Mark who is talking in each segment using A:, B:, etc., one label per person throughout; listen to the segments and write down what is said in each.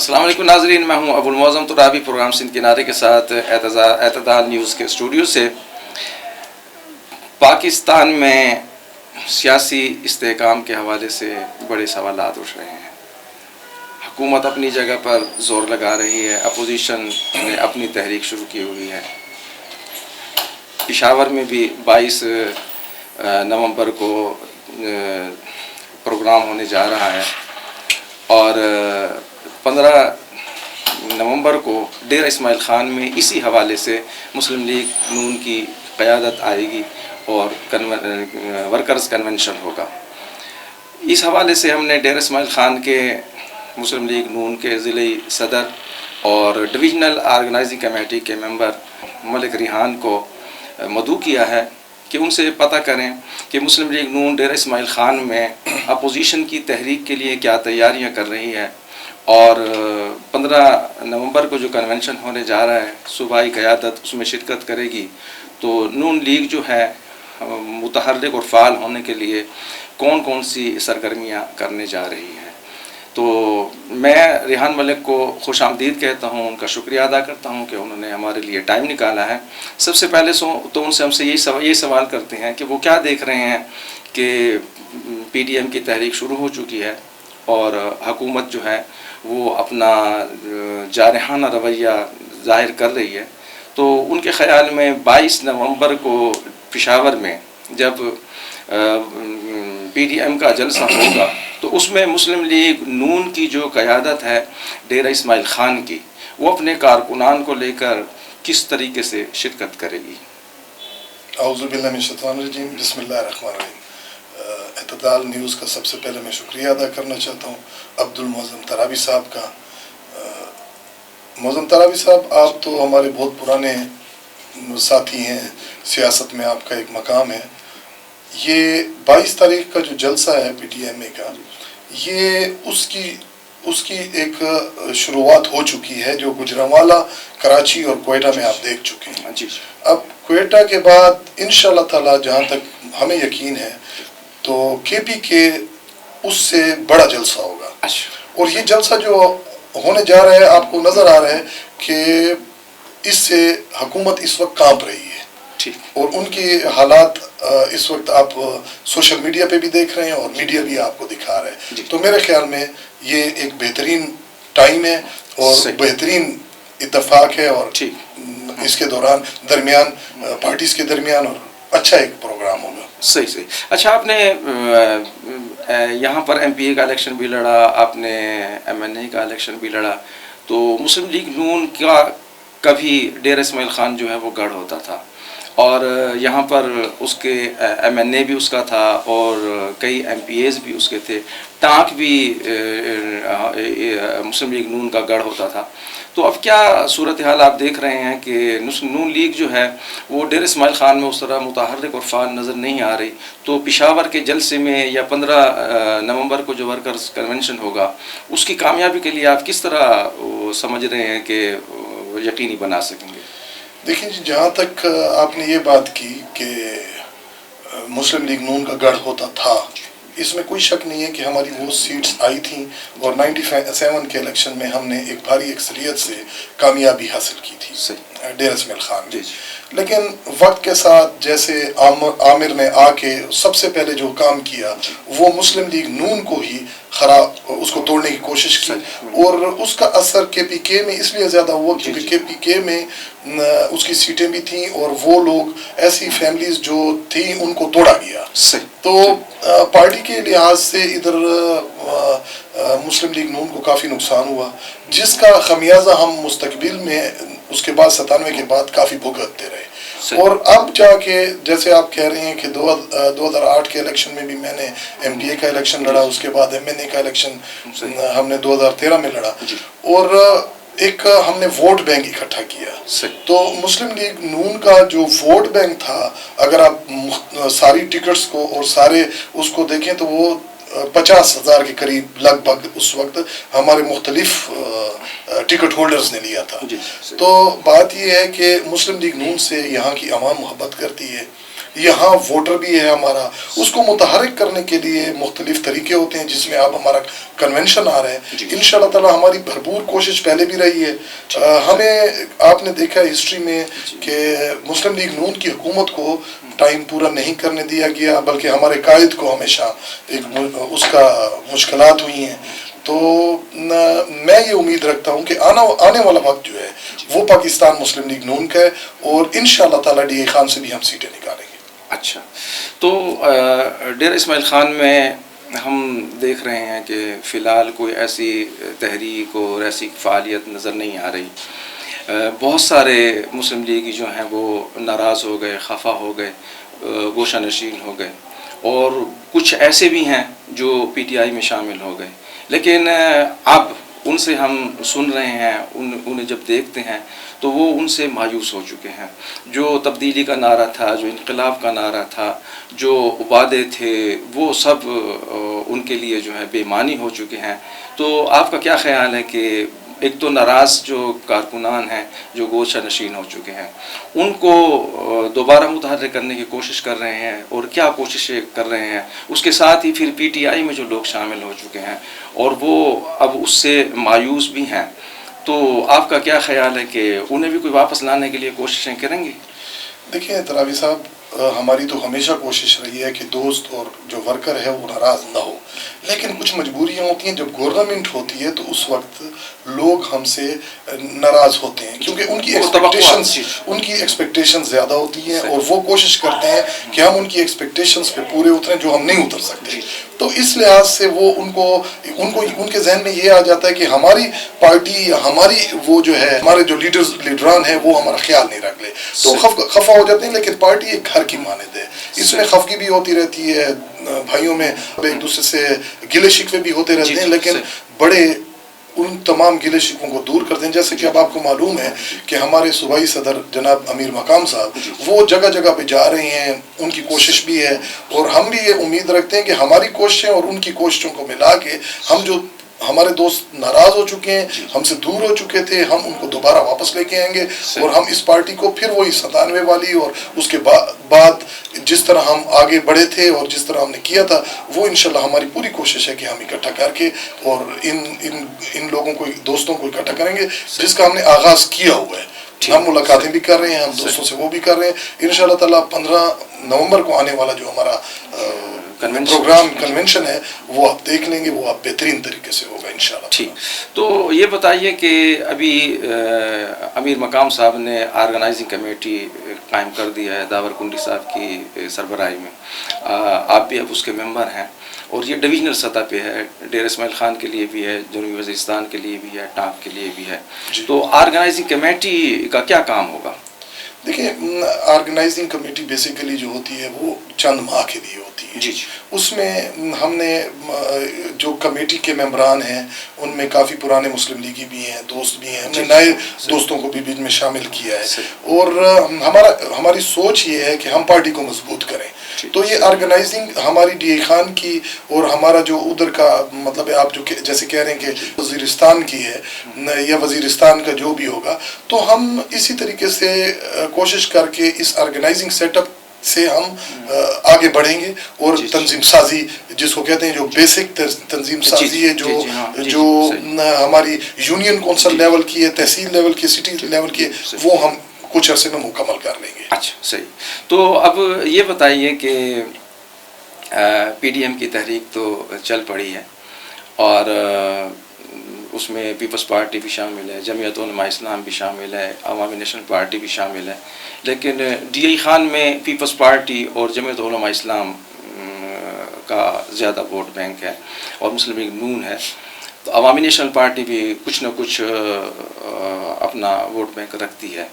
A: السلام علیکم ناظرین، میں ہوں ابو المعظم ترابی، پروگرام سندھ کنارے کے ساتھ اعتدال نیوز کے اسٹوڈیو سے۔ پاکستان میں سیاسی استحکام کے حوالے سے بڑے سوالات اٹھ رہے ہیں۔ حکومت اپنی جگہ پر زور لگا رہی ہے، اپوزیشن نے اپنی تحریک شروع کی ہوئی ہے۔ پشاور میں بھی 22 نومبر کو پروگرام ہونے جا رہا ہے اور 15 نومبر کو ڈیرہ اسماعیل خان میں اسی حوالے سے مسلم لیگ نون کی قیادت آئے گی اور ورکرز کنونشن ہوگا۔ اس حوالے سے ہم نے ڈیرہ اسماعیل خان کے مسلم لیگ نون کے ضلعی صدر اور ڈویژنل آرگنائزنگ کمیٹی کے ممبر ملک ریحان کو مدعو کیا ہے کہ ان سے پتہ کریں کہ مسلم لیگ نون ڈیرہ اسماعیل خان میں اپوزیشن کی تحریک کے لیے کیا تیاریاں کر رہی ہے، اور 15 نومبر کو جو کنونشن ہونے جا رہا ہے، صوبائی قیادت اس میں شرکت کرے گی، تو نون لیگ جو ہے متحرک اور فعال ہونے کے لیے کون کون سی سرگرمیاں کرنے جا رہی ہے۔ تو میں ریحان ملک کو خوش آمدید کہتا ہوں، ان کا شکریہ ادا کرتا ہوں کہ انہوں نے ہمارے لیے ٹائم نکالا ہے۔ سب سے پہلے تو ہم سے یہی سوال کرتے ہیں کہ وہ کیا دیکھ رہے ہیں کہ پی ڈی ایم کی تحریک شروع ہو چکی ہے اور حکومت جو ہے وہ اپنا جارحانہ رویہ ظاہر کر رہی ہے۔ تو ان کے خیال میں 22 نومبر کو پشاور میں جب پی ڈی ایم کا جلسہ ہوگا تو اس میں مسلم لیگ نون کی جو قیادت ہے ڈیرہ اسماعیل خان کی، وہ اپنے کارکنان کو لے کر کس طریقے سے شرکت کرے گی۔
B: اعوذ باللہ من الشیطان الرجیم، بسم اللہ الرحمن الرحیم۔ اعتدال نیوز کا سب سے پہلے میں شکریہ ادا کرنا چاہتا ہوں عبد المعظم ترابی صاحب کا۔ معظم ترابی صاحب، آپ تو ہمارے بہت پرانے ساتھی ہیں، سیاست میں آپ کا ایک مقام ہے۔ یہ 22 تاریخ کا جو جلسہ ہے پی ٹی ایم اے کا، یہ اس کی ایک شروعات ہو چکی ہے جو گجرانوالہ، کراچی اور کوئٹہ میں آپ دیکھ چکے ہیں۔ اب کوئٹہ کے بعد انشاءاللہ تعالی جہاں تک ہمیں یقین ہے تو کے پی کے اس سے بڑا جلسہ ہوگا، اور یہ جلسہ جو ہونے جا رہا ہے آپ کو نظر آ رہا ہے کہ اس سے حکومت اس وقت کانپ رہی ہے، اور ان کی حالات اس وقت آپ سوشل میڈیا پہ بھی دیکھ رہے ہیں اور میڈیا بھی آپ کو دکھا رہا ہے۔ تو میرے خیال میں یہ ایک بہترین ٹائم ہے اور بہترین اتفاق ہے، اور اس کے درمیان پارٹیز کے درمیان اور اچھا ایک پروگرام ہوگا۔
A: صحیح۔ اچھا، آپ نے یہاں پر ایم پی اے کا الیکشن بھی لڑا، آپ نے ایم این اے کا الیکشن بھی لڑا، تو مسلم لیگ نون کا کبھی ڈیرہ اسماعیل خان جو ہے وہ گڑھ ہوتا تھا، اور یہاں پر اس کے ایم این اے بھی اس کا تھا اور کئی ایم پی ایز بھی اس کے تھے، ٹانک بھی مسلم لیگ نون کا گڑھ ہوتا تھا۔ تو اب کیا صورتحال آپ دیکھ رہے ہیں کہ نون لیگ جو ہے وہ ڈیرہ اسماعیل خان میں اس طرح متحرک اور فعال نظر نہیں آ رہی، تو پشاور کے جلسے میں یا 15 نومبر کو جو ورکرز کنونشن ہوگا اس کی کامیابی کے لیے آپ کس طرح سمجھ رہے ہیں کہ یقینی بنا سکیں گے؟
B: دیکھیں جی، جہاں تک آپ نے یہ بات کی کہ مسلم لیگ نون کا گڑھ ہوتا تھا، اس میں کوئی شک نہیں ہے کہ ہماری وہ سیٹس آئی تھیں اور 97 کے الیکشن میں ہم نے ایک بھاری اکثریت سے کامیابی حاصل کی تھی ڈیرہ اسماعیل خان میں۔ لیکن وقت کے ساتھ جیسے عامر نے آ کے سب سے پہلے جو کام کیا وہ مسلم لیگ نون کو ہی اس کو توڑنے کی کوشش کی، اور اس کا اثر کے پی کے میں اس لیے زیادہ ہوا کیونکہ کے پی کے میں اس کی سیٹیں بھی تھیں اور وہ لوگ ایسی فیملیز جو تھیں ان کو توڑا گیا۔ تو پارٹی کے لحاظ سے ادھر مسلم لیگ نون کو کافی نقصان ہوا، جس کا خمیازہ ہم مستقبل میں اس کے بعد 97 کے بعد کافی بھگتتے رہے۔ اور اب جا کے جیسے آپ کہہ رہے ہیں کہ 2008 کے الیکشن میں بھی میں نے ایم ڈی اے کا الیکشن لڑا، اس کے بعد ایم این اے کا الیکشن ہم نے 2013 میں لڑا، اور ایک ہم نے ووٹ بینک اکٹھا کیا۔ تو مسلم لیگ نون کا جو ووٹ بینک تھا، اگر آپ ساری ٹکٹس کو اور سارے اس کو دیکھیں تو وہ 50,000 کے قریب لگ بھگ اس وقت ہمارے مختلف ٹکٹ ہولڈرز نے لیا تھا۔ تو بات یہ ہے کہ مسلم لیگ نون سے یہاں کی عوام محبت کرتی ہے، یہاں ووٹر بھی ہے ہمارا، اس کو متحرک کرنے کے لیے مختلف طریقے ہوتے ہیں، جس میں اب ہمارا کنونشن آ رہا ہے۔ انشاءاللہ تعالی ہماری بھرپور کوشش پہلے بھی رہی ہے۔ ہمیں آپ نے دیکھا ہسٹری میں کہ مسلم لیگ نون کی حکومت کو ٹائم پورا نہیں کرنے دیا گیا، بلکہ ہمارے قائد کو ہمیشہ اس کا مشکلات ہوئی ہیں۔ تو میں یہ امید رکھتا ہوں کہ آنے والا وقت جو ہے وہ پاکستان مسلم لیگ نون کا ہے، اور انشاءاللہ تعالی ڈی اے خان سے بھی ہم سیٹیں نکالیں گے۔
A: اچھا، تو ڈیرہ اسماعیل خان میں ہم دیکھ رہے ہیں کہ فی الحال کوئی ایسی تحریک اور ایسی فعالیت نظر نہیں آ رہی۔ بہت سارے مسلم لیگی جو ہیں وہ ناراض ہو گئے، خفا ہو گئے، گوشہ نشین ہو گئے، اور کچھ ایسے بھی ہیں جو پی ٹی آئی میں شامل ہو گئے۔ لیکن اب ان سے ہم سن رہے ہیں، انہیں جب دیکھتے ہیں تو وہ ان سے مایوس ہو چکے ہیں۔ جو تبدیلی کا نعرہ تھا، جو انقلاب کا نعرہ تھا، جو وعدے تھے، وہ سب ان کے لیے جو ہے بے معنی ہو چکے ہیں۔ تو آپ کا کیا خیال ہے کہ ایک تو ناراض جو کارکنان ہیں، جو گوشہ نشین ہو چکے ہیں، ان کو دوبارہ متحرک کرنے کی کوشش کر رہے ہیں، اور کیا کوششیں کر رہے ہیں؟ اس کے ساتھ ہی پھر پی ٹی آئی میں جو لوگ شامل ہو چکے ہیں اور وہ اب اس سے مایوس بھی ہیں، تو آپ کا کیا خیال ہے کہ انہیں بھی کوئی واپس لانے کے لیے کوششیں کریں گے؟
B: دیکھیں تراوی صاحب، ہماری تو ہمیشہ کوشش رہی ہے کہ دوست اور جو ورکر ہے وہ ناراض نہ ہو، لیکن کچھ مجبوریاں ہوتی ہیں۔ جب گورنمنٹ ہوتی ہے تو اس وقت لوگ ہم سے ناراض ہوتے ہیں، کیونکہ ان کی ایکسپیکٹیشنز زیادہ ہوتی ہیں، اور وہ کوشش کرتے ہیں کہ ہم ان کی ایکسپیکٹیشنز پہ پورے اتریں جو ہم نہیں اتر سکتے۔ تو اس لحاظ سے وہ ان کے ذہن میں یہ آ جاتا ہے کہ ہماری پارٹی یا ہماری وہ جو ہے ہمارے جو لیڈران ہیں وہ ہمارا خیال نہیں رکھ لے، تو خفا ہو جاتے ہیں۔ لیکن پارٹی ایک گھر کی مانند ہے، اس میں خفگی بھی ہوتی رہتی ہے، بھائیوں میں ایک دوسرے سے گلے شکوے بھی ہوتے رہتے ہیں، لیکن بڑے ان تمام گلے شکووں کو دور کرتے ہیں۔ جیسے کہ اب آپ کو معلوم ہے کہ ہمارے صوبائی صدر جناب امیر مقام صاحب وہ جگہ جگہ پہ جا رہے ہیں، ان کی کوشش بھی ہے، اور ہم بھی یہ امید رکھتے ہیں کہ ہماری کوششیں اور ان کی کوششوں کو ملا کے ہم جو ہمارے دوست ناراض ہو چکے ہیں، ہم سے دور ہو چکے تھے، ہم ان کو دوبارہ واپس لے کے آئیں گے، اور ہم اس پارٹی کو پھر وہی 97 والی اور اس کے بعد جس طرح ہم آگے بڑھے تھے اور جس طرح ہم نے کیا تھا، وہ انشاءاللہ ہماری پوری کوشش ہے کہ ہم اکٹھا کر کے اور ان لوگوں کو، دوستوں کو اکٹھا کریں گے جس کا ہم نے آغاز کیا ہوا ہے۔ ہم ملاقاتیں بھی کر رہے ہیں، ہم دوستوں سے وہ بھی کر رہے ہیں۔ انشاءاللہ تعالیٰ 15 نومبر کو آنے والا جو ہمارا پروگرام کنونشن ہے وہ آپ دیکھ لیں گے، وہ آپ بہترین طریقے سے ہوگا انشاءاللہ۔
A: ٹھیک، تو یہ بتائیے کہ ابھی امیر مقام صاحب نے آرگنائزنگ کمیٹی قائم کر دی ہے داور کنڈی صاحب کی سربراہی میں، آپ بھی اب اس کے ممبر ہیں، اور یہ ڈویژنل سطح پہ ہے، ڈیرہ اسماعیل خان کے لیے بھی ہے، جنوبی وزیرستان کے لیے بھی ہے، ٹانک کے لیے بھی ہے۔ تو آرگنائزنگ کمیٹی کا کیا کام ہوگا؟
B: دیکھیں، آرگنائزنگ کمیٹی بیسیکلی جو ہوتی ہے وہ چند ماہ کے لیے ہوتی ہے۔
A: جی،
B: اس میں ہم نے جو کمیٹی کے ممبران ہیں ان میں کافی پرانے مسلم لیگی بھی ہیں، دوست بھی ہیں، ہم نے نئے دوستوں کو بھی بیچ میں شامل کیا ہے، اور ہماری سوچ یہ ہے کہ ہم پارٹی کو مضبوط کریں۔ تو یہ آرگنائزنگ ہماری ڈی اے خان کی اور ہمارا جو ادھر کا مطلب ہے، آپ جو جیسے کہہ رہے ہیں کہ وزیرستان کی ہے یا وزیرستان کا جو بھی ہوگا، تو ہم اسی طریقے سے کوشش کر کے اس آرگنائزنگ سیٹ اپ سے ہم آگے بڑھیں گے، اور تنظیم سازی جس کو کہتے ہیں، جو بیسک تنظیم سازی ہے، جو ہماری یونین کونسل لیول کی ہے، تحصیل لیول کی، سٹی لیول کی ہے، وہ ہم کچھ عرصے میں مکمل کر لیں گے۔
A: اچھا، صحیح۔ تو اب یہ بتائیے کہ پی ڈی ایم کی تحریک تو چل پڑی ہے، اور اس میں پیپلز پارٹی بھی شامل ہے، جمعیت علماء اسلام بھی شامل ہے، عوامی نیشنل پارٹی بھی شامل ہے، لیکن ڈی اے خان میں پیپلز پارٹی اور جمعیت علماء اسلام کا زیادہ ووٹ بینک ہے، اور مسلم لیگ نون ہے۔ تو عوامی نیشنل پارٹی بھی کچھ نہ کچھ اپنا ووٹ بینک رکھتی ہے۔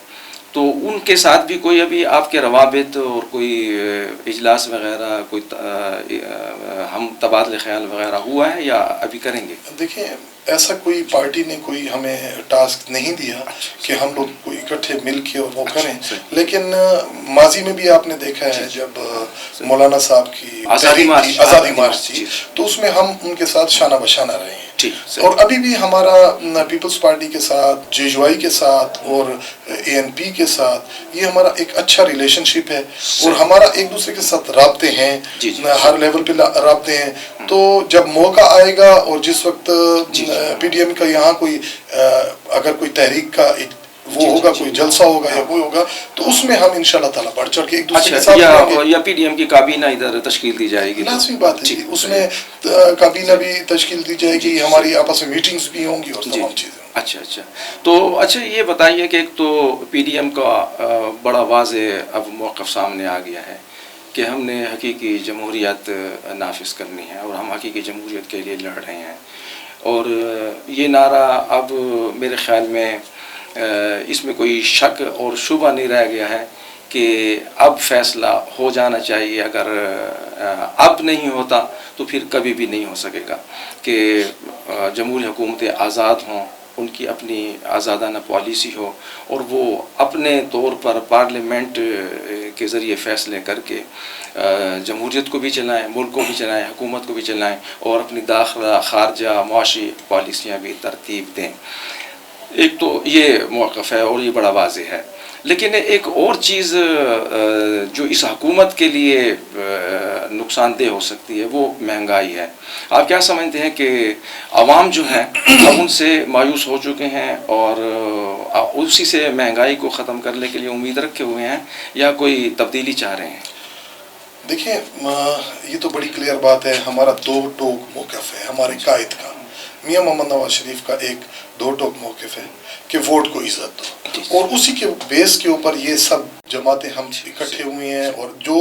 A: تو ان کے ساتھ بھی کوئی ابھی آپ کے روابط اور کوئی اجلاس وغیرہ، کوئی ہم تبادلہ خیال وغیرہ ہوا ہے یا ابھی کریں گے؟
B: دیکھیں، ایسا کوئی پارٹی نے کوئی ہمیں ٹاسک نہیں دیا کہ ہم لوگ کوئی اکٹھے مل کے اور وہ کریں، لیکن ماضی میں بھی آپ نے دیکھا ہے جب مولانا صاحب کی آزادی مارچ تھی تو اس میں ہم ان کے ساتھ شانہ بشانہ رہے ہیں۔ اور ابھی بھی ہمارا پیپلز پارٹی کے ساتھ JUI کے ساتھ اور ANP کے ساتھ یہ ہمارا ایک اچھا ریلیشن شپ ہے اور ہمارا ایک دوسرے کے ساتھ رابطے ہیں, ہر لیول پہ رابطے ہیں. تو جب موقع آئے گا اور جس وقت PDM کا یہاں کوئی اگر کوئی تحریک کا ایک وہ ہوگا, کوئی جلسہ ہوگا یا کوئی ہوگا, تو اس میں ہم انشاءاللہ تعالیٰ بڑھ چڑھ کے ایک دوسرے کے ساتھ
A: یا PDM کی کابینہ ادھر تشکیل دی جائے گی,
B: لازمی بات ہے, اس میں کابینہ بھی تشکیل دی جائے گی, ہماری آپس میں میٹنگز بھی ہوں گی اور تمام چیزیں.
A: اچھا تو یہ بتائیے کہ ایک تو PDM کا بڑا واضح اب موقف سامنے آ گیا ہے کہ ہم نے حقیقی جمہوریت نافذ کرنی ہے اور ہم حقیقی جمہوریت کے لیے لڑ رہے ہیں, اور یہ نعرہ اب میرے خیال میں اس میں کوئی شک اور شبہ نہیں رہ گیا ہے کہ اب فیصلہ ہو جانا چاہیے. اگر اب نہیں ہوتا تو پھر کبھی بھی نہیں ہو سکے گا کہ جمہوری حکومتیں آزاد ہوں, ان کی اپنی آزادانہ پالیسی ہو اور وہ اپنے طور پر پارلیمنٹ کے ذریعے فیصلے کر کے جمہوریت کو بھی چلائیں, ملک کو بھی چلائیں, حکومت کو بھی چلائیں اور اپنی داخلہ خارجہ معاشی پالیسیاں بھی ترتیب دیں. ایک تو یہ موقف ہے اور یہ بڑا واضح ہے. لیکن ایک اور چیز جو اس حکومت کے لیے نقصان دہ ہو سکتی ہے وہ مہنگائی ہے. آپ کیا سمجھتے ہیں کہ عوام جو ہیں اب ان سے مایوس ہو چکے ہیں اور اسی سے مہنگائی کو ختم کرنے کے لیے امید رکھے ہوئے ہیں یا کوئی تبدیلی چاہ رہے ہیں؟
B: دیکھیں یہ تو بڑی کلیئر بات ہے, ہمارا دو ٹوک موقف ہے ہمارے قائد کا, میاں محمد نواز شریف کا ایک دو ٹوک موقف ہے کہ ووٹ کو عزت دو, اور اسی کے بیس کے اوپر یہ سب جماعتیں ہم اکٹھے ہوئے ہیں اور جو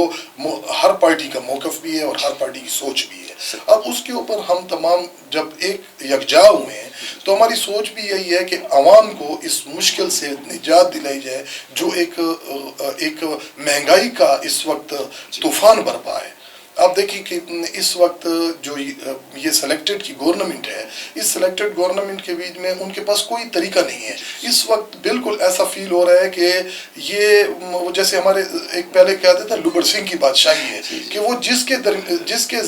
B: ہر پارٹی کا موقف بھی ہے اور ہر پارٹی کی سوچ بھی ہے. اب اس کے اوپر ہم تمام جب ایک یکجا ہوئے ہیں تو ہماری سوچ بھی یہی ہے کہ عوام کو اس مشکل سے نجات دلائی جائے جو ایک مہنگائی کا اس وقت طوفان برپا ہے. آپ دیکھیں کہ اس وقت جو یہ سلیکٹڈ کی گورنمنٹ ہے, اس سلیکٹڈ گورنمنٹ کے بیچ میں ان کے پاس کوئی طریقہ نہیں ہے. اس وقت بالکل ایسا فیل ہو رہا ہے کہ یہ جیسے ہمارے ایک پہلے کہتے تھے لبر سنگھ کی بادشاہی ہے کہ وہ جس کے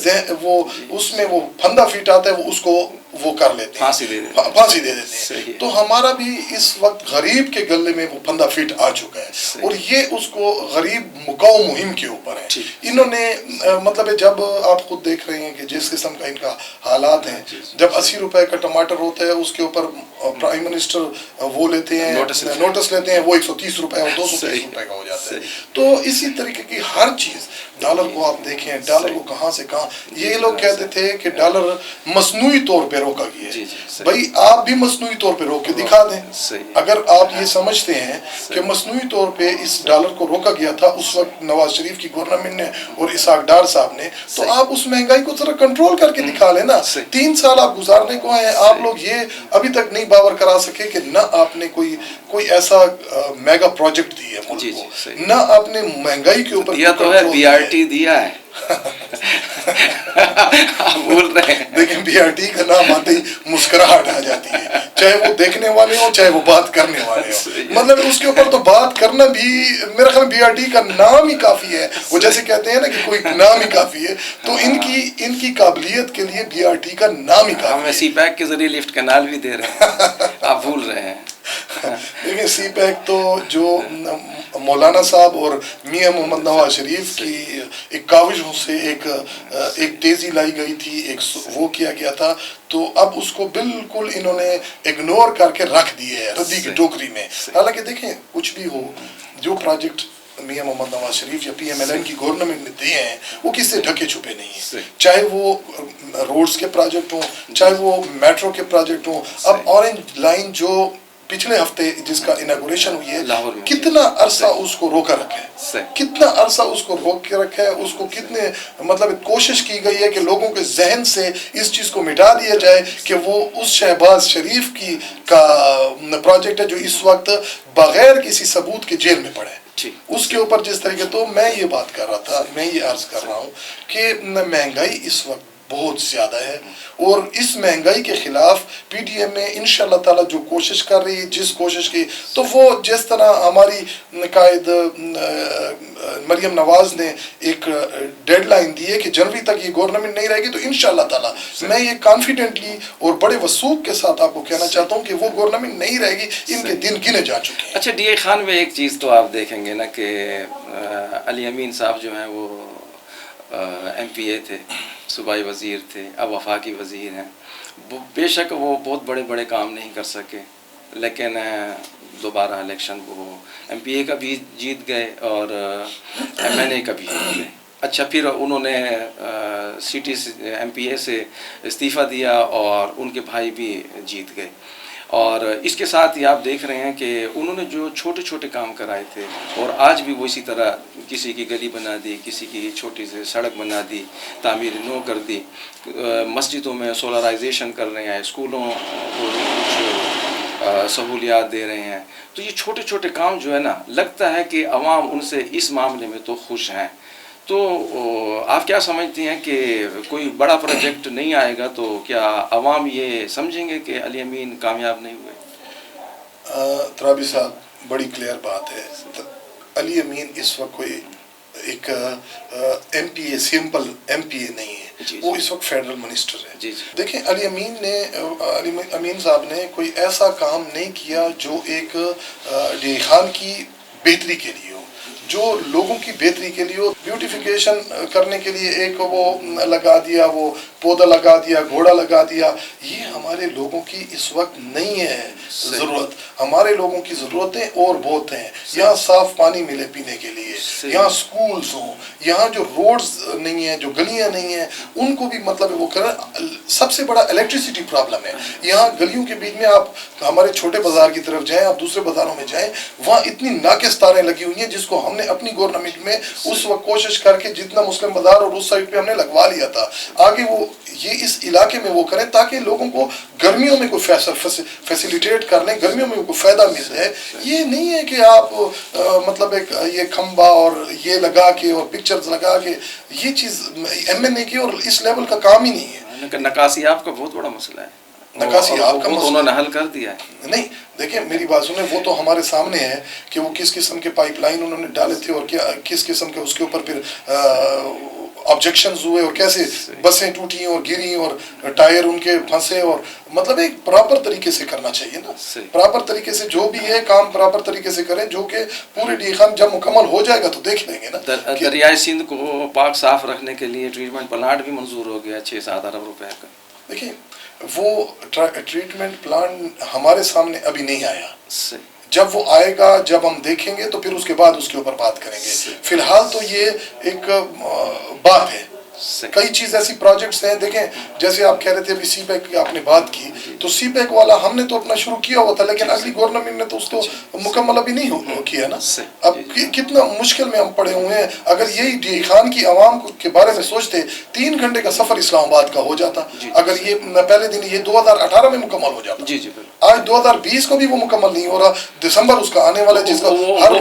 B: وہ اس میں وہ پھندا فیٹ آتا ہے وہ اس کو وہ کر لیتے ہیں, پھانسی دے دیتے ہیں. تو ہمارا بھی اس وقت غریب کے گلے میں وہ پھندا فیٹ آ چکا ہے اور یہ اس کو غریب مکاؤ مہم کے اوپر ہے. انہوں نے مطلب جب آپ خود دیکھ رہے ہیں کہ جس قسم کا ان کا حالات ہیں, جب 80 روپے کا ٹماٹر ہوتا ہے اس کے اوپر پرائم منسٹر وہ لیتے ہیں نوٹس لیتے ہیں, وہ 130 روپے اور 230 روپے کا ہو جاتا ہے. تو اسی طریقے کی ہر چیز, ڈالر کو آپ دیکھیں, ڈالر کو کہاں سے کہاں, یہ لوگ کہتے تھے کہ ڈالر مصنوعی طور پہ روکا گیا ہے. بھائی آپ بھی مصنوعی طور پہ روک کے دکھا دیں. اگر آپ یہ سمجھتے ہیں کہ مصنوعی طور پہ اس ڈالر کو روکا گیا تھا اس وقت نواز شریف کی گورنمنٹ نے اور اسحاق ڈار صاحب نے, تو آپ اس مہنگائی کو ذرا کنٹرول کر کے دکھا لیں نا. 3 سال آپ گزارنے کو ہیں, آپ لوگ یہ ابھی تک نہیں باور کرا سکے کہ نہ آپ نے کوئی ایسا میگا پروجیکٹ دی ہے ملک کو, نہ آپ نے مہنگائی کے اوپر
A: دیا تو ہے, BRT دیا ہے. بول رہے ہیں
B: لیکن BRT کا نام آتے ہی مسکراہٹ آ جاتی ہے, چاہے وہ دیکھنے والے ہوں چاہے وہ بات کرنے والے ہوں. مطلب اس کے اوپر تو بات کرنا بھی میرا خیال BRT کا نام ہی کافی ہے. وہ جیسے کہتے ہیں نا کہ کوئی نام ہی کافی ہے, تو ان کی قابلیت کے لیے BRT کا نام ہی کافی ہے.
A: ہمیں سی پیک کے ذریعے لفٹ کینال بھی دے رہے ہیں, آپ بھول رہے ہیں.
B: دیکھیں سی پیک تو جو مولانا صاحب اور میاں محمد نواز شریف کی ایک کاوشوں سے ایک تیزی لائی گئی تھی, ایک وہ کیا گیا تھا, تو اب اس کو بالکل انہوں نے اگنور کر کے رکھ دیے ہے ردی کی ٹوکری میں. حالانکہ دیکھیں کچھ بھی ہو, جو پروجیکٹ میاں محمد نواز شریف یا PMLN کی گورنمنٹ نے دیے ہیں وہ کس سے ڈھکے چھپے نہیں ہیں, چاہے وہ روڈز کے پروجیکٹ ہوں, چاہے وہ میٹرو کے پروجیکٹ ہوں. اب اورنج لائن جو پچھلے ہفتے جس کا اناگوریشن ہوئی ہے, کتنا عرصہ اس کو روکا رکھا ہے, کتنا عرصہ اس کو روک کے رکھا ہے, اس کو کتنے مطلب کوشش کی گئی ہے کہ لوگوں کے ذہن سے اس چیز کو مٹا دیا جائے کہ وہ اس شہباز شریف کا پروجیکٹ ہے جو اس وقت بغیر کسی ثبوت کے جیل میں پڑا ہے. اس کے اوپر جس طریقے, تو میں یہ بات کر رہا تھا, میں یہ عرض کر رہا ہوں کہ مہنگائی اس وقت بہت زیادہ ہے، اور اس مہنگائی کے خلاف پی ٹی ایم میں انشاءاللہ تعالیٰ جو کوشش کر رہی ہے، جس کوشش کی، تو وہ جس طرح ہماری قائد مریم نواز نے ایک ڈیڈ لائن دی ہے کہ جنوری تک یہ گورنمنٹ نہیں رہے گی، تو انشاءاللہ تعالیٰ میں یہ کانفیڈنٹلی اور بڑے وثوق کے ساتھ آپ کو کہنا چاہتا ہوں کہ وہ گورنمنٹ نہیں رہے گی، ان کے دن گنے جا چکے ہیں۔
A: اچھا ڈی اے خان میں ایک چیز تو آپ دیکھیں گے نا کہ علی امین صاحب جو ہیں وہ ایم پی اے تھے، صوبائی وزیر تھے، اب وفاقی وزیر ہیں۔ بے شک وہ بہت بڑے بڑے کام نہیں کر سکے، لیکن دوبارہ الیکشن وہ ایم پی اے کا بھی جیت گئے اور ایم این اے کا بھی جیت گئے۔ اچھا پھر انہوں نے سٹی ایم پی اے سے استعفیٰ دیا اور ان کے بھائی بھی جیت گئے، اور اس کے ساتھ ہی آپ دیکھ رہے ہیں کہ انہوں نے جو چھوٹے چھوٹے کام کرائے تھے، اور آج بھی وہ اسی طرح کسی کی گلی بنا دی، کسی کی چھوٹی سی سڑک بنا دی، تعمیر نو کر دی، مسجدوں میں سولرائزیشن کر رہے ہیں، اسکولوں کو کچھ سہولیات دے رہے ہیں۔ تو یہ چھوٹے چھوٹے کام جو ہے نا، لگتا ہے کہ عوام ان سے اس معاملے میں تو خوش ہیں۔ تو آپ کیا سمجھتے ہیں کہ کوئی بڑا پروجیکٹ نہیں آئے گا تو کیا عوام یہ سمجھیں گے کہ علی امین کامیاب نہیں ہوئے؟
B: ترابی صاحب بڑی کلیئر بات ہے، علی امین اس وقت کوئی ایک ایم پی اے، سمپل ایم پی اے نہیں ہے، وہ اس وقت فیڈرل منسٹر ہے۔ دیکھیں علی امین صاحب نے کوئی ایسا کام نہیں کیا جو ایک ڈی اے خان کی بہتری کے لیے ہو، جو لوگوں کی بہتری کے لیے ہو، بیوٹیفیکیشن کرنے کے لیے ایک وہ لگا دیا، وہ پودا لگا دیا، گھوڑا لگا دیا، یہ ہمارے لوگوں کی اس وقت نہیں ہے ضرورت۔ ہمارے لوگوں کی ضرورتیں اور بہت ہیں، یہاں صاف پانی ملے پینے کے لیے، یہاں سکولز ہوں، یہاں جو روڈز نہیں ہیں، جو گلیاں نہیں ہیں ان کو بھی مطلب وہ کریں۔ سب سے بڑا الیکٹریسٹی پرابلم ہے یہاں گلیوں کے بیچ میں۔ آپ ہمارے چھوٹے بازار کی طرف جائیں، آپ دوسرے بازاروں میں جائیں، وہاں اتنی ناقص تاریں لگی ہوئی ہیں جس کو ہم نے اپنی گورنمنٹ میں اس وقت کوشش کر کے جتنا مسلم بازار اور اس سائڈ پہ ہم نے لگوا لیا تھا، آگے وہ یہ اس علاقے میں وہ کریں تاکہ لوگوں کو گرمیوں میں کوئی فیسیلیٹیٹ کر لیں، گرمیوں میں کوئی فائدہ مل جائے۔ یہ نہیں ہے کہ آپ مطلب ایک یہ کھمبا اور یہ لگا کے اور پکچرز لگا کے، یہ چیز ایم این اے کی اور اس لیول کا کام ہی نہیں ہے۔
A: نکاسی آپ کا بہت بڑا مسئلہ ہے،
B: نکاسی آپ کا مسئلہ
A: انہوں نے حل کر دیا ہے۔
B: نہیں دیکھیں میری بات سنیں، وہ تو ہمارے سامنے ہے کہ وہ کس قسم کے پائپ لائن انہوں نے ڈالے تھے اور کیا کس قسم کے اس کے اوپر پھر آبجیکشنز ہوئے اور کیسے بسیں ٹوٹیں اور گریں اور ٹائر ان کے پھنسے، اور مطلب ایک پراپر طریقے سے کرنا چاہیے نا، پراپر طریقے سے جو بھی ہے کام پراپر طریقے سے کریں، جو کہ پورے ڈی خان جب مکمل ہو جائے گا تو دیکھ لیں گے نا۔
A: دریائے سندھ کو پاک صاف رکھنے کے لیے ٹریٹمنٹ پلانٹ بھی منظور ہو گیا 6-7 ارب روپے کا۔
B: دیکھیں وہ ٹریٹمنٹ پلانٹ ہمارے سامنے ابھی نہیں آیا، جب وہ آئے گا، جب ہم دیکھیں گے تو پھر اس کے بعد اس کے اوپر بات کریں گے۔ فی الحال تو یہ ایک بات ہے، کئی چیز ایسی پروجیکٹس ہیں، دیکھیں جیسے آپ کہہ رہے تھے ابھی سی پیک کی آپ نے بات کی، تو سی پیک والا ہم نے تو اپنا شروع کیا ہوا تھا، لیکن اگلی گورنمنٹ نے تو اس کو مکمل ابھی نہیں کیا نا۔ اب کتنا مشکل میں ہم پڑے ہوئے ہیں، اگر یہی ڈی خان کی عوام کے بارے میں سوچتے 3 گھنٹے کا سفر اسلام آباد کا ہو جاتا، اگر یہ پہلے دن یہ 2018 میں مکمل ہو جاتا، آج 2020 کو بھی وہ مکمل نہیں ہو رہا، دسمبر اس کا آنے والا جس کا ہر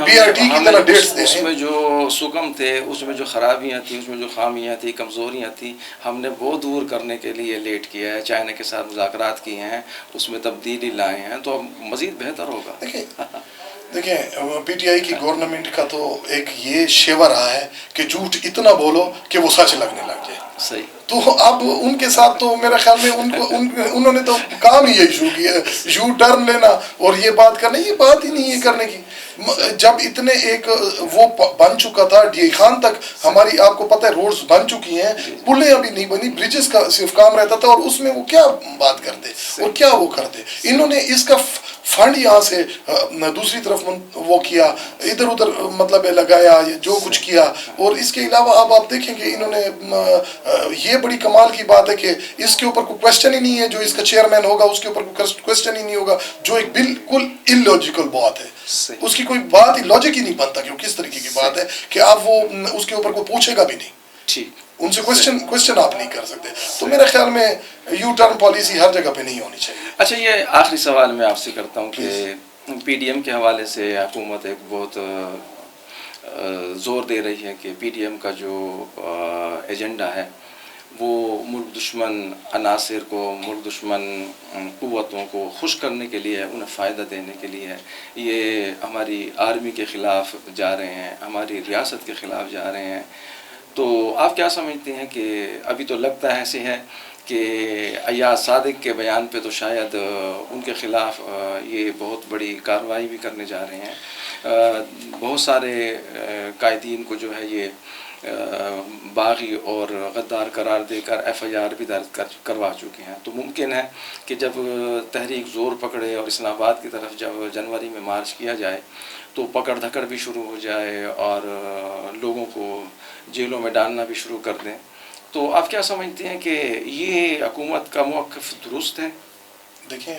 B: بی آر ٹی کی طرح ڈیٹس دے رہے ہیں۔
A: اس میں جو سکم تھے، اس میں جو خرابیاں تھیں، اس میں جو خامیاں تھیں، کمزوریاں تھیں، ہم نے وہ دور کرنے کے لیے لیٹ کیا ہے، چائنا کے ساتھ مذاکرات کیے ہیں، اس میں تبدیلی لائے ہیں، تو اب مزید بہتر ہوگا۔
B: دیکھیں پی ٹی آئی کی گورنمنٹ کا تو ایک یہ شیوا رہا ہے کہ جھوٹ اتنا بولو کہ وہ سچ لگنے لگ جائے۔
A: صحیح۔
B: تو اب ان کے ساتھ تو میرے خیال میں انہوں نے تو کام ہی یہی شروع کیا ہے، یو ٹرن لینا اور یہ بات کرنا، یہ بات ہی نہیں ہے کرنے کی۔ جب اتنے ایک وہ بن چکا تھا ڈی خان تک ہماری، آپ کو پتہ ہے روڈز بن چکی ہیں، پلیں ابھی نہیں بنی، بریجز کا صرف کام رہتا تھا، اور اس میں وہ کیا بات کرتے اور کیا وہ کرتے۔ انہوں نے اس کا فنڈ یہاں سے دوسری طرف وہ کیا، ادھر ادھر مطلب لگایا، جو کچھ کیا، اور اس کے علاوہ اب آپ دیکھیں کہ انہوں نے یہ بڑی کمال کی بات ہے کہ اس کے اوپر کوئی کوشچن ہی نہیں ہے، جو اس کا چیئرمین ہوگا اس کے اوپر کوئی کوشچن ہی نہیں ہوگا، جو ایک بالکل انلاجیکل بات ہے، اس کی کوئی بات ہی لاجک ہی نہیں بنتا کہ وہ کس طریقے کی بات ہے کہ آپ وہ اس کے اوپر کوئی پوچھے گا بھی نہیں، ان سے کوشچن آپ نہیں کر سکتے۔ تو میرے خیال میں یو ٹرن پالیسی ہر جگہ پہ نہیں ہونی چاہیے۔
A: اچھا یہ آخری سوال میں آپ سے کرتا ہوں کہ پی ڈی ایم کے حوالے سے حکومت ایک بہت زور دے رہی ہے کہ پی ڈی ایم کا جو ایجنڈا ہے وہ ملک دشمن عناصر کو، ملک دشمن قوتوں کو خوش کرنے کے لیے، انہیں فائدہ دینے کے لیے یہ ہماری آرمی کے خلاف جا رہے ہیں، ہماری ریاست کے خلاف جا رہے ہیں. تو آپ کیا سمجھتے ہیں کہ ابھی تو لگتا ہے ایسے ہے کہ ایاز صادق کے بیان پہ تو شاید ان کے خلاف یہ بہت بڑی کارروائی بھی کرنے جا رہے ہیں. بہت سارے قائدین کو جو ہے یہ باغی اور غدار قرار دے کر ایف آئی آر بھی درج کروا چکے ہیں. تو ممکن ہے کہ جب تحریک زور پکڑے اور اسلام آباد کی طرف جب جنوری میں مارچ کیا جائے تو پکڑ دھکڑ بھی شروع ہو جائے اور لوگوں کو جیلوں میں ڈالنا بھی شروع کر دیں. تو آپ کیا سمجھتے ہیں کہ یہ حکومت کا موقف درست ہے؟
B: دیکھیں،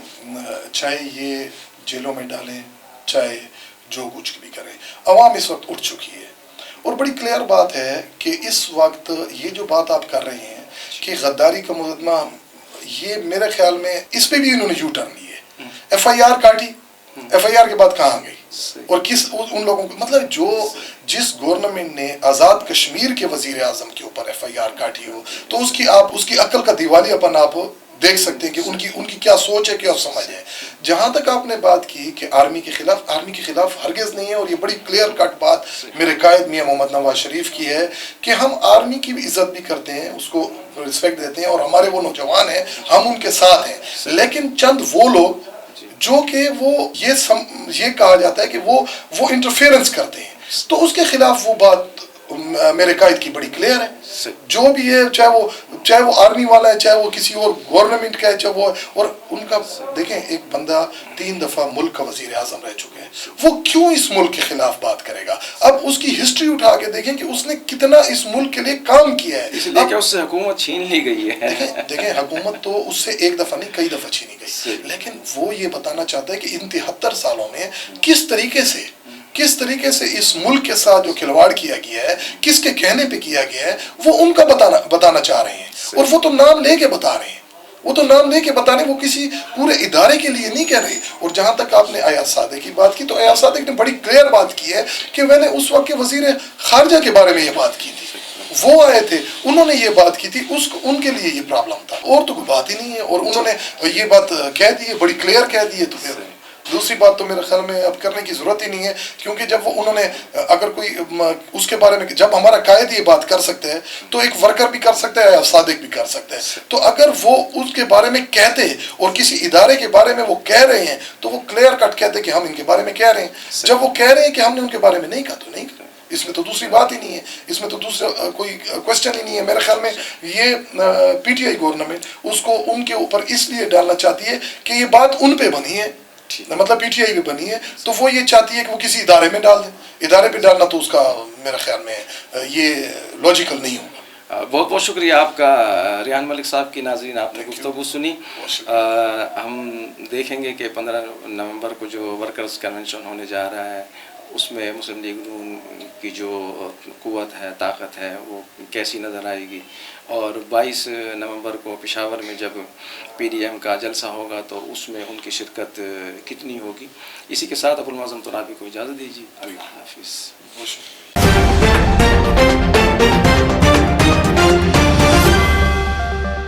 B: چاہے یہ جیلوں میں ڈالیں، چاہے جو کچھ بھی کریں، عوام اس وقت اٹھ چکی ہے. اور بڑی کلیئر بات ہے کہ اس وقت یہ جو بات آپ کر رہے ہیں کہ غداری کا مقدمہ، یہ میرے خیال میں اس پہ بھی انہوں نے یو ٹرن لیے. ایف آئی آر کاٹی، ایف آئی آر کے بعد کہاں گئی؟ اور کس ان لوگوں کو، مطلب جس گورنمنٹ نے آزاد کشمیر کے وزیر اعظم کے اوپر ایف آئی آر کاٹی ہو تو اس کی عقل کا دیوالیہ پن آپ دیکھ سکتے ہیں کہ ان کی کیا سوچ ہے، کیا سمجھ ہے. جہاں تک آپ نے بات کی کہ آرمی کے خلاف ہرگز نہیں ہے، اور یہ بڑی کلیئر کٹ بات میرے قائد میاں محمد نواز شریف کی ہے کہ ہم آرمی کی بھی عزت بھی کرتے ہیں، اس کو رسپیکٹ دیتے ہیں، اور ہمارے وہ نوجوان ہیں، ہم ان کے ساتھ ہیں. لیکن چند وہ لوگ جو کہ وہ یہ کہا جاتا ہے کہ وہ انٹرفیئرنس کرتے ہیں، تو اس کے خلاف وہ بات میرے قائد کی بڑی کلیئر ہے. جو بھی ہے، چاہے وہ آرمی والا ہے، چاہے وہ کسی اور گورنمنٹ کا ہے، چاہے وہ، اور ان کا دیکھیں، ایک بندہ 3 دفعہ ملک کا وزیر اعظم رہ چکے ہیں، وہ کیوں اس ملک کے خلاف بات کرے گا؟ اب اس کی ہسٹری اٹھا کے دیکھیں کہ اس نے کتنا اس ملک کے لیے کام کیا ہے.
A: اس لیے کہ اس سے حکومت چھین لی گئی ہے.
B: دیکھیں حکومت تو اس سے ایک دفعہ نہیں، کئی دفعہ چھینی گئی، لیکن وہ یہ بتانا چاہتا ہے کہ ان 73 سالوں میں کس طریقے سے اس ملک کے ساتھ جو کھلواڑ کیا گیا ہے، کس کے کہنے پہ کیا گیا ہے، وہ ان کا بتانا چاہ رہے ہیں. اور وہ تو نام لے کے بتا رہے ہیں، وہ کسی پورے ادارے کے لیے نہیں کہہ رہے. اور جہاں تک آپ نے ایاز صادق کی بات کی، تو ایاز صادق نے بڑی کلیئر بات کی ہے کہ میں نے اس وقت کے وزیر خارجہ کے بارے میں یہ بات کی تھی، وہ آئے تھے، انہوں نے یہ بات کی تھی، ان کے لیے یہ پرابلم تھا، اور تو کوئی بات ہی نہیں ہے. اور انہوں نے یہ بات کہہ دی ہے، بڑی کلیئر کہہ دی ہے. تو پھر دوسری بات تو میرے خیال میں اب کرنے کی ضرورت ہی نہیں ہے، کیونکہ جب انہوں نے اگر کوئی اس کے بارے میں، جب ہمارا قائد یہ بات کر سکتے ہیں تو ایک ورکر بھی کر سکتا ہے، صادق بھی کر سکتا ہے. تو اگر وہ اس کے بارے میں کہتے اور کسی ادارے کے بارے میں وہ کہہ رہے ہیں تو وہ کلیئر کٹ کہتے کہ ہم ان کے بارے میں کہہ رہے ہیں. جب وہ کہہ رہے ہیں کہ ہم نے ان کے بارے میں نہیں کہا تو نہیں کہا، اس میں تو دوسری بات ہی نہیں ہے، اس میں تو دوسرا کوئی کوشچن ہی نہیں ہے. میرے خیال میں یہ پی ٹی آئی گورنمنٹ اس کو ان کے اوپر اس لیے ڈالنا چاہتی ہے کہ یہ بات ان پہ بنی ہے، مطلب پی ٹی آئی پہ بنی ہے، تو وہ یہ چاہتی ہے کہ وہ کسی ادارے میں ڈال دیں. ادارے پہ ڈالنا تو اس کا میرے خیال میں یہ لاجیکل نہیں ہوگا.
A: بہت بہت شکریہ آپ کا ریحان ملک صاحب کی. ناظرین، آپ نے گفتگو سنی. ہم دیکھیں گے کہ 15 نومبر کو جو ورکرز کنونشن ہونے جا رہا ہے، اس میں مسلم لیگ نون کی جو قوت ہے، طاقت ہے، وہ کیسی نظر آئے گی. اور 22 نومبر کو پشاور میں جب پی ڈی ایم کا جلسہ ہوگا تو اس میں ان کی شرکت کتنی ہوگی. اسی کے ساتھ ابو المعظم ترابی کو اجازت دیجیے. اللہ حافظ.